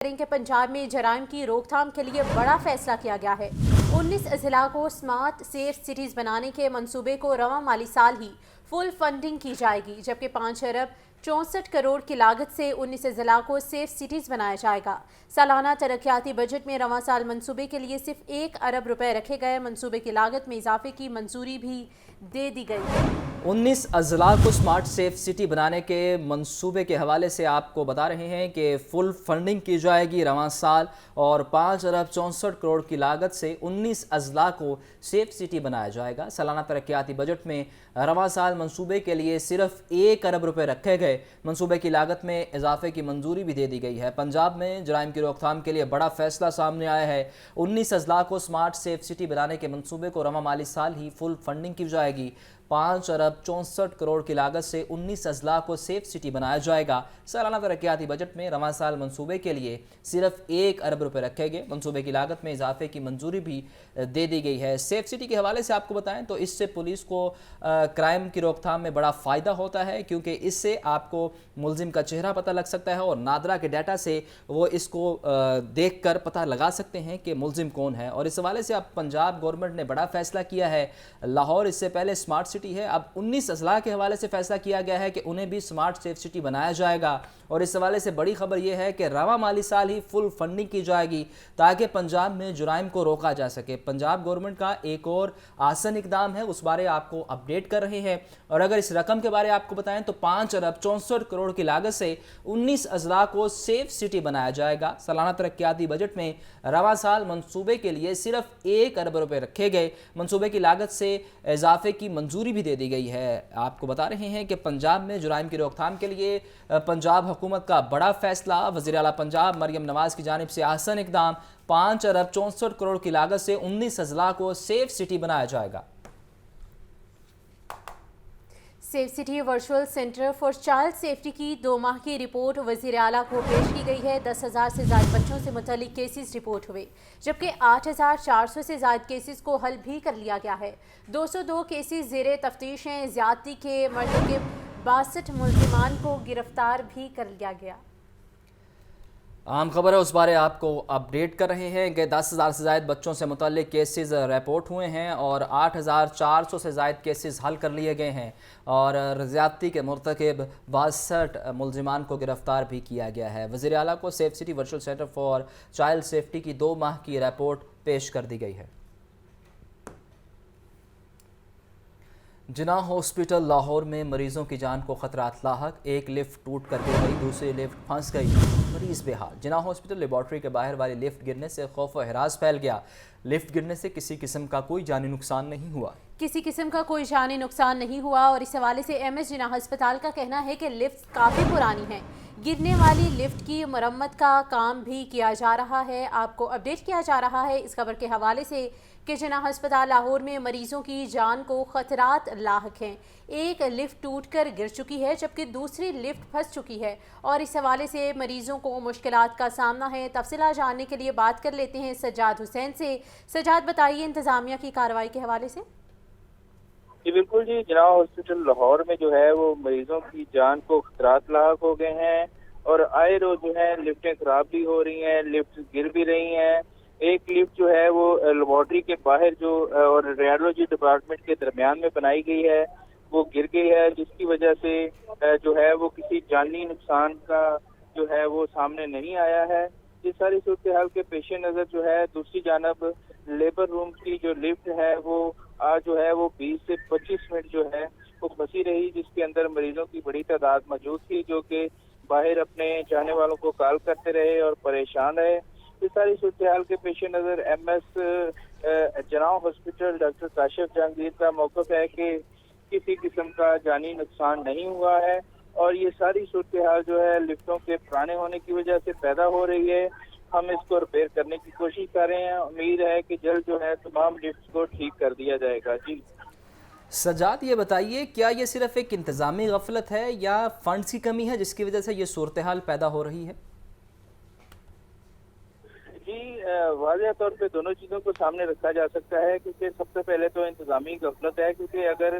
کہ پنجاب میں جرائم کی روک تھام کے لیے بڑا فیصلہ کیا گیا ہے۔ 19 اضلاع کو سمارٹ سیف سٹیز بنانے کے منصوبے کو رواں مالی سال ہی فل فنڈنگ کی جائے گی، جبکہ 5 ارب 64 کروڑ کی لاگت سے 19 اضلاع کو سیف سٹیز بنایا جائے گا۔ سالانہ ترقیاتی بجٹ میں رواں سال منصوبے کے لیے صرف 1 ارب روپے رکھے گئے۔ منصوبے کی لاگت میں اضافے کی منظوری بھی دے دی گئی ہے۔ 19 اضلاع کو سمارٹ سیف سٹی بنانے کے منصوبے کے حوالے سے آپ کو بتا رہے ہیں کہ فل فنڈنگ کی جائے گی رواں سال، اور 5 ارب 64 کروڑ کی لاگت سے 19 اضلاع کو سیف سٹی بنایا جائے گا۔ سالانہ ترقیاتی بجٹ میں رواں سال منصوبے کے لیے صرف 1 ارب روپے رکھے گئے۔ منصوبے کی لاگت میں اضافے کی منظوری بھی دے دی گئی ہے۔ پنجاب میں جرائم کی روک تھام کے لیے بڑا فیصلہ سامنے آیا ہے۔ 19 اضلاع کو سمارٹ سیف سٹی بنانے کے منصوبے کو رواں مالی سال ہی فل فنڈنگ کی جائے گی۔ 5 ارب 64 کروڑ کی لاگت سے 19 اضلاع کو سیف سٹی بنایا جائے گا۔ سالانہ ترقیاتی بجٹ میں رواں سال منصوبے کے لیے صرف 1 ارب روپے رکھے گئے۔ منصوبے کی لاگت میں اضافے کی منظوری بھی دے دی گئی ہے۔ سیف سٹی کے حوالے سے آپ کو بتائیں تو اس سے پولیس کو کرائم کی روک تھام میں بڑا فائدہ ہوتا ہے، کیونکہ اس سے آپ کو ملزم کا چہرہ پتہ لگ سکتا ہے، اور نادرا کے ڈیٹا سے وہ اس کو دیکھ کر پتہ لگا سکتے ہیں کہ ملزم کون ہے۔ اور اس حوالے سے اب پنجاب گورنمنٹ نے بڑا فیصلہ کیا ہے۔ لاہور اس سے پہلے سمارٹ سٹی ہے، اب 19 اضلاع کے حوالے سے فیصلہ کیا گیا ہے کہ انہیں بھی سمارٹ سیف سٹی بنایا جائے گا۔ اور اس حوالے سے بڑی خبر یہ ہے کہ رواں مالی سال ہی فل فنڈنگ کی جائے گی تاکہ پنجاب میں جرائم کو روکا جا سکے۔ پنجاب گورنمنٹ کا ایک اور آسن اقدام ہے، اس بارے آپ کو اپڈیٹ کر رہے ہیں۔ اور اگر اس رقم کے بارے آپ کو بتائیں تو 5 ارب 64 کروڑ کی لاگت سے 19 اضلاع کو سیف سٹی بنایا جائے گا۔ سالانہ ترقیاتی بجٹ میں رواں سال منصوبے کے لیے صرف 1 ارب روپے رکھے گئے۔ منصوبے کی لاگت سے اضافے کی منظوری بھی دے دی گئی ہے۔ آپ کو بتا رہے ہیں کہ پنجاب میں جرائم کی روک تھام کے لیے پنجاب حکومت کا بڑا فیصلہ، وزیر اعلیٰ پنجاب مریم نواز کی جانب سے آسن اقدام، 5 ارب 64 کروڑ کی لاگت سے 19 اضلاع کو سیف سٹی بنایا جائے گا۔ Safe city virtual centre for child safety کی 2 ماہ کی رپورٹ وزیر اعلیٰ کو پیش کی گئی ہے۔ 10,000 سے زائد بچوں سے متعلق کیسز رپورٹ ہوئے، جبکہ 8,400 سے زائد کیسز کو حل بھی کر لیا گیا ہے۔ 202 کیسز زیر تفتیش ہیں۔ زیادتی کے مرتکب 62 ملزمان کو گرفتار بھی کر لیا گیا۔ عام خبر ہے، اس بارے آپ کو اپڈیٹ کر رہے ہیں کہ 10,000 سے زائد بچوں سے متعلق کیسز رپورٹ ہوئے ہیں، اور 8,400 سے زائد کیسز حل کر لیے گئے ہیں، اور زیادتی کے مرتکب 62 ملزمان کو گرفتار بھی کیا گیا ہے۔ وزیر اعلیٰ کو safe city virtual centre for child safety کی 2 ماہ کی رپورٹ پیش کر دی گئی ہے۔ جناح ہاسپٹل لاہور میں مریضوں کی جان کو خطرات لاحق، ایک لفٹ ٹوٹ کر گر گئی، دوسری لفٹ پھنس گئی، مریض بے حال۔ جناح ہاسپٹل لیبارٹری کے باہر والی لفٹ گرنے سے خوف و ہراس پھیل گیا۔ لفٹ گرنے سے کسی قسم کا کوئی جانی نقصان نہیں ہوا۔ کسی قسم کا کوئی جانی نقصان نہیں ہوا، اور اس حوالے سے ایم ایس جناح ہسپتال کا کہنا ہے کہ لفٹ کافی پرانی ہے۔ گرنے والی لفٹ کی مرمت کا کام بھی کیا جا رہا ہے۔ آپ کو اپڈیٹ کیا جا رہا ہے اس خبر کے حوالے سے کہ جناح ہسپتال لاہور میں مریضوں کی جان کو خطرات لاحق ہیں۔ ایک لفٹ ٹوٹ کر گر چکی ہے، جبکہ دوسری لفٹ پھنس چکی ہے، اور اس حوالے سے مریضوں کو مشکلات کا سامنا ہے۔ تفصیلات جاننے کے لیے بات کر لیتے ہیں سجاد حسین سے۔ سجاد، بتائیے انتظامیہ کی کارروائی کے حوالے سے۔ جی بالکل جی، جناح ہاسپٹل لاہور میں جو ہے وہ مریضوں کی جان کو خطرات لاحق ہو گئے ہیں، اور آئے روز جو ہے لفٹیں خراب بھی ہو رہی ہیں، لفٹ گر بھی رہی ہیں۔ ایک لفٹ جو ہے وہ لیبارٹری کے باہر جو اور ریڈیولوجی ڈپارٹمنٹ کے درمیان میں بنائی گئی ہے، وہ گر گئی ہے، جس کی وجہ سے جو ہے وہ کسی جانی نقصان کا جو ہے وہ سامنے نہیں آیا ہے۔ اس ساری صورتحال کے پیش نظر جو ہے دوسری جانب لیبر روم کی جو لفٹ ہے وہ آج جو ہے وہ 20 سے 25 منٹ جو ہے وہ پھنسی رہی، جس کے اندر مریضوں کی بڑی تعداد موجود تھی، جو کہ باہر اپنے چاہنے والوں کو کال کرتے رہے اور پریشان رہے۔ اس ساری صورتحال کے پیش نظر ایم ایس جناح ہاسپٹل ڈاکٹر کاشف جہانگیر کا موقف ہے کہ کسی قسم کا جانی نقصان نہیں ہوا ہے، اور یہ ساری صورتحال جو ہے لفٹوں کے پرانے ہونے کی وجہ سے پیدا ہو رہی ہے۔ ہم اس کو ریپیئر کرنے کی کوشش کر رہے ہیں، امید ہے کہ جلد جو ہے تمام لفٹس کو ٹھیک کر دیا جائے گا۔ جی سجاد، یہ بتائیے کیا یہ صرف ایک انتظامی غفلت ہے یا فنڈز کی کمی ہے جس کی وجہ سے یہ صورتحال پیدا ہو رہی ہے؟ جی واضح طور پہ دونوں چیزوں کو سامنے رکھا جا سکتا ہے، کیونکہ سب سے پہلے تو انتظامی غفلت ہے، کیونکہ اگر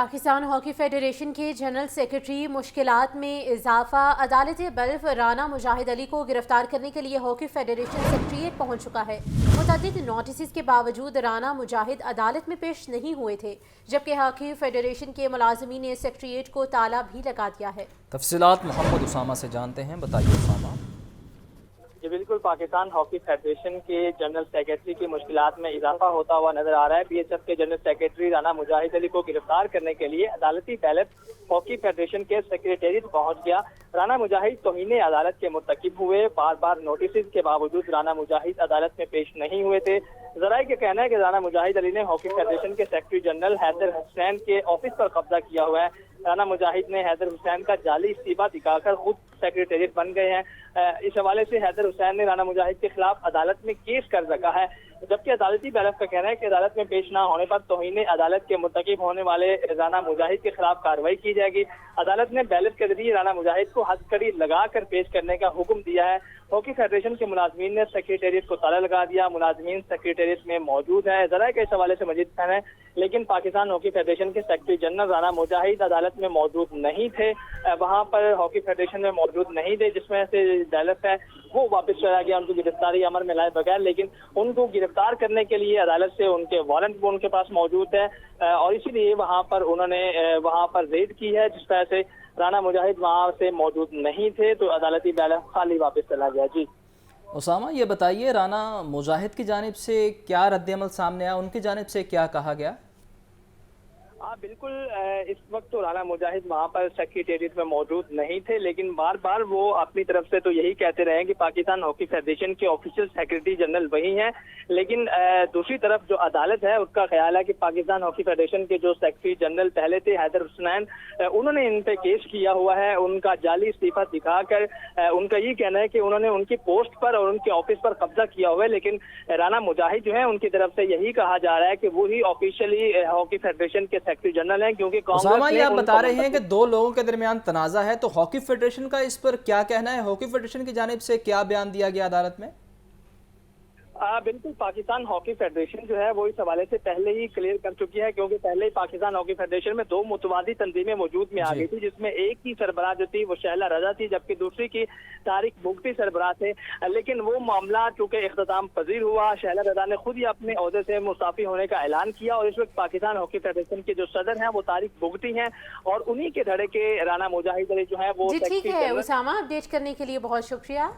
پاکستان ہاکی فیڈریشن کے جنرل سیکرٹری مشکلات میں اضافہ، عدالت بلف رانا مجاہد علی کو گرفتار کرنے کے لیے ہاکی فیڈریشن سیکریٹریٹ پہنچ چکا ہے۔ متعدد نوٹسز کے باوجود رانا مجاہد عدالت میں پیش نہیں ہوئے تھے، جبکہ ہاکی فیڈریشن کے ملازمین نے سیکریٹریٹ کو تالا بھی لگا دیا ہے۔ تفصیلات محمد اسامہ سے جانتے ہیں، بتائیے اسامہ۔ یہ بالکل پاکستان ہاکی فیڈریشن کے جنرل سیکرٹری کی مشکلات میں اضافہ ہوتا ہوا نظر آ رہا ہے۔ پی ایچ ایف کے جنرل سیکرٹری رانا مجاہد علی کو گرفتار کرنے کے لیے عدالتی بیلٹ ہاکی فیڈریشن کے سیکریٹریٹ پہنچ گیا۔ رانا مجاہد توہین عدالت کے مرتکب ہوئے، بار بار نوٹسز کے باوجود رانا مجاہد عدالت میں پیش نہیں ہوئے تھے۔ ذرائع کا کہنا ہے کہ رانا مجاہد علی نے ہاکی فیڈریشن کے سیکرٹری جنرل حیدر حسین کے آفس پر قبضہ کیا ہوا ہے۔ رانا مجاہد نے حیدر حسین کا جعلی استعفیٰ دکھا کر خود سیکریٹریٹ بن گئے ہیں۔ اس حوالے سے حیدر حسین نے رانا مجاہد کے خلاف عدالت میں کیس کر رکھا ہے، جبکہ عدالتی بیلٹ کا کہنا ہے کہ عدالت میں پیش نہ ہونے پر توہین عدالت کے مرتکب ہونے والے رانا مجاہد کے خلاف کارروائی کی جائے گی۔ عدالت نے بیلٹ کے ذریعے رانا مجاہد کو ہتھکڑی لگا کر پیش کرنے کا حکم دیا ہے۔ ہاکی فیڈریشن کے ملازمین نے سیکریٹریٹ کو تالا لگا دیا، ملازمین سیکریٹریٹ میں موجود ہیں۔ ذرائع کے اس حوالے سے مزید فہم ہے، لیکن پاکستان ہاکی فیڈریشن کے سیکرٹری جنرل رانا مجاہد عدالت میں موجود نہیں تھے، وہاں پر ہاکی فیڈریشن میں موجود نہیں تھے، جس میں سے بیلٹ ہے وہ واپس چلا گیا ان کو گرفتاری امر میں لائے بغیر، لیکن ان کو گرفتار کرنے کے لیے عدالت سے ان کے وارنٹ بھی ان کے پاس موجود ہے، اور اسی لیے وہاں پر انہوں نے وہاں پر ریڈ کی ہے، جس طرح سے رانا مجاہد وہاں سے موجود نہیں تھے تو عدالتی بیلٹ خالی واپس چلا گیا۔ جی اسامہ، یہ بتائیے رانا مجاہد کی جانب سے کیا رد عمل سامنے آیا، ان کی جانب سے کیا کہا گیا؟ ہاں بالکل، اس وقت تو رانا مجاہد وہاں پر سیکریٹریٹ میں موجود نہیں تھے، لیکن بار بار وہ اپنی طرف سے تو یہی کہتے رہے کہ پاکستان ہاکی فیڈریشن کے آفیشیل سیکریٹری جنرل وہی ہیں، لیکن دوسری طرف جو عدالت ہے اس کا خیال ہے کہ پاکستان ہاکی فیڈریشن کے جو سیکریٹری جنرل پہلے تھے حیدر حسین، انہوں نے ان پہ کیس کیا ہوا ہے، ان کا جعلی استعفیٰ دکھا کر ان کا یہ کہنا ہے کہ انہوں نے ان کی پوسٹ پر اور ان کے آفس پر قبضہ کیا ہوا ہے، لیکن رانا مجاہد جو ہے ان کی طرف سے یہی کہا جا رہا ہے کہ وہی آفیشیلی ہاکی فیڈریشن کے سیکرٹری جنرل ہیں، کیونکہ اسامہ یہ آپ بتا رہے ہیں کہ دو لوگوں کے درمیان تنازع ہے، تو ہاکی فیڈریشن کا اس پر کیا کہنا ہے؟ ہاکی فیڈریشن کی جانب سے کیا بیان دیا گیا عدالت میں؟ بالکل، پاکستان ہاکی فیڈریشن جو ہے وہ اس حوالے سے پہلے ہی کلیئر کر چکی ہے، کیونکہ پہلے ہی پاکستان ہاکی فیڈریشن میں دو متوازی تنظیمیں موجود میں آ گئی تھی، جس میں ایک کی سربراہ جو تھی وہ شہلا رضا تھی، جبکہ دوسری کی طارق بگٹی سربراہ تھے، لیکن وہ معاملہ چونکہ اختتام پذیر ہوا، شہلا رضا نے خود ہی اپنے عہدے سے مستعفی ہونے کا اعلان کیا، اور اس وقت پاکستان ہاکی فیڈریشن کے جو صدر ہیں وہ طارق بگٹی ہیں، اور انہی کے دھڑے کے رانا مجاہد علی جو ہیں وہ جی ٹھیک ہے اسامہ، اپڈیٹ کرنے کے لیے بہت شکریہ۔